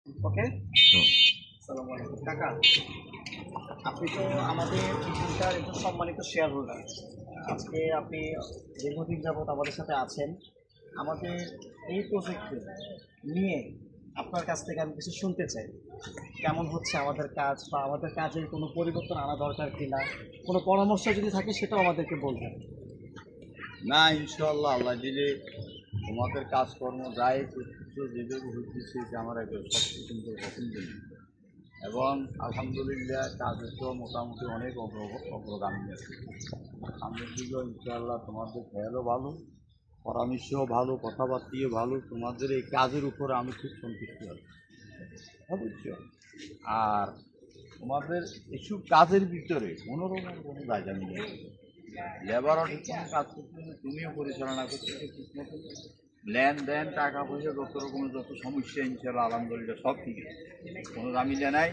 ওকে। আসসালামু আলাইকুম কাকা। আপনি তো আমাদের এখানকার একজন সম্মানিত শেয়ার হোল্ডার। আজকে আপনি দীর্ঘদিন যাবৎ আমাদের সাথে আছেন। আমাদের এই প্রজেক্টে নিয়ে আপনার কাছ থেকে আমি কিছু শুনতে চাই। কেমন হচ্ছে আমাদের কাজ বা আমাদের কাজের কোনো পরিবর্তন আনা দরকার কিনা, কোনো পরামর্শ যদি থাকে সেটাও আমাদেরকে বলবেন। না, ইনশাল্লাহ আল্লাহ দিলে তোমাদের কাজকর্ম যাই করতেছো যেভাবে হইতেছে এটা আমার একটা সবচেয়ে সুন্দর পছন্দ এবং আলহামদুলিল্লাহ কাজের তো মোটামুটি অনেক অগ্রগামী আছে। সামনের দিকেও ইনশাআল্লাহ তোমাদের খেয়ালও ভালো, পরামর্শও ভালো, কথাবার্তাও ভালো। তোমাদের এই কাজের উপরে আমি খুব সন্তুষ্ট আছি, বুঝছো? আর তোমাদের এসব কাজের ভিতরে কোনোরকম কোনো জায়গা নেই। লেবারও ঠিক মতো কাজ করতেছে, তুমিও পরিচালনা করতেছো ঠিক মতো, লেনদেন টাকা পয়সা যত রকমের যত সমস্যা ইনশাল্লাহ আলহামদুলিল্লাহ সব ঠিক আছে, কোনো জামিলা নাই।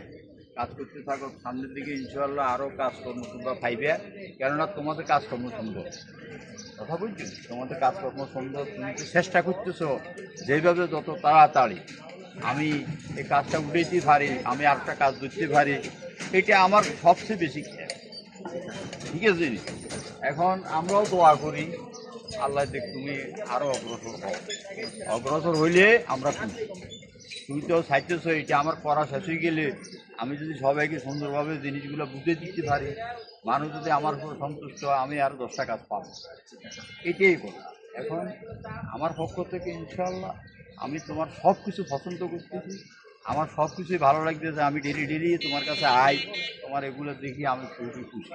কাজ করতে থাকো, সামনের দিকে ইনশাল্লাহ আরও কাজকর্ম তোমরা পাইবে, কেননা তোমাদের কাজকর্ম সুন্দর। কথা বলছি, তোমাদের কাজকর্ম সুন্দর, তুমি তো চেষ্টা করতেছো যেভাবে যত তাড়াতাড়ি আমি এই কাজটা উঠাইতে পারি, আমি আরেকটা কাজ ধরতে পারি, এটা আমার সবচেয়ে বেশি খেয়াল। ঠিক আছে, এখন আমরাও দোয়া করি আল্লাহ দেখ তুমি আরও অগ্রসর হও, অগ্রসর হইলে আমরা খুশি। তুই তো চাইতেছ এটা আমার করা শেষ হয়ে গেলে আমি যদি সবাইকে সুন্দরভাবে জিনিসগুলো বুঝে দিতে পারি, মানুষ যদি আমার উপর সন্তুষ্ট হয়, আমি আর 10টা কাজ পাবো। এটাই বল। এখন আমার পক্ষ থেকে ইনশাল্লাহ আমি তোমার সব কিছু পছন্দ করতেছি, আমার সব কিছুই ভালো লাগতেছে। আমি ডেলি ডেলি তোমার কাছে আই, তোমার এগুলো দেখি আমি খুবই খুশি,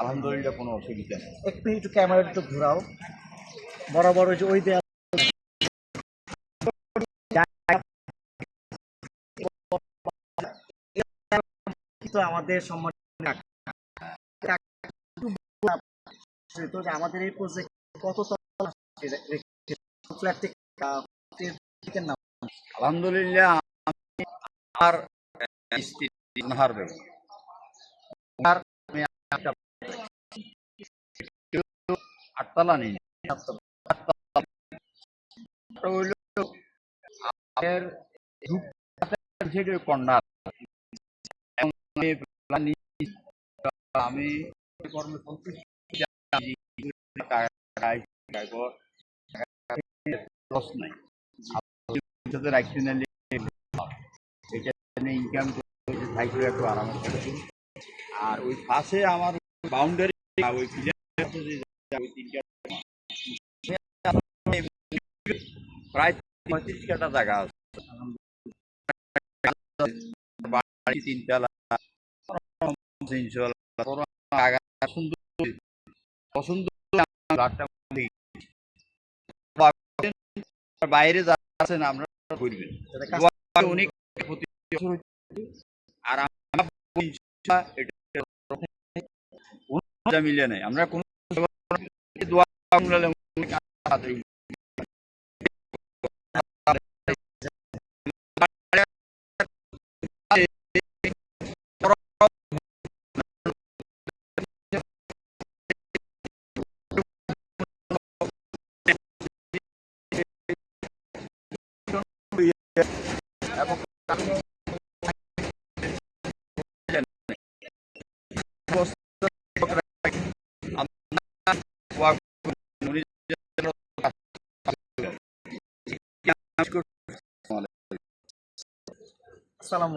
আলহামদুলিল্লাহ, কোনো অসুবিধা নেই। একটু ক্যামেরাটা একটু ঘোরাও, বরাবর ওই যে ওই দেয়াল তো আমাদের সম্মান তো যে আমাদের এই প্রজেক্ট কত ফ্ল্যাট থেকে নাম আলহামদুলিল্লাহ আমার স্ত্রী নাহার বেগম, আর আমি একটা 8 তলা নেই, হইল আমাদের কন্যা। আমি কর্মে সন্তুষ্ট নাই, ইনকাম থাকলে একটু আরাম থাকবে। আর ওই পাশে আমার বাউন্ডারি ওই প্রায় 35 কাঠা জায়গা আছে, বাড়ি 3 তলা, সুন্দর পছন্দ। বাইরে যা আছেন আমরা করবেন, অনেক আর আমরা মিলে নাই, আমরা কোনো সালাম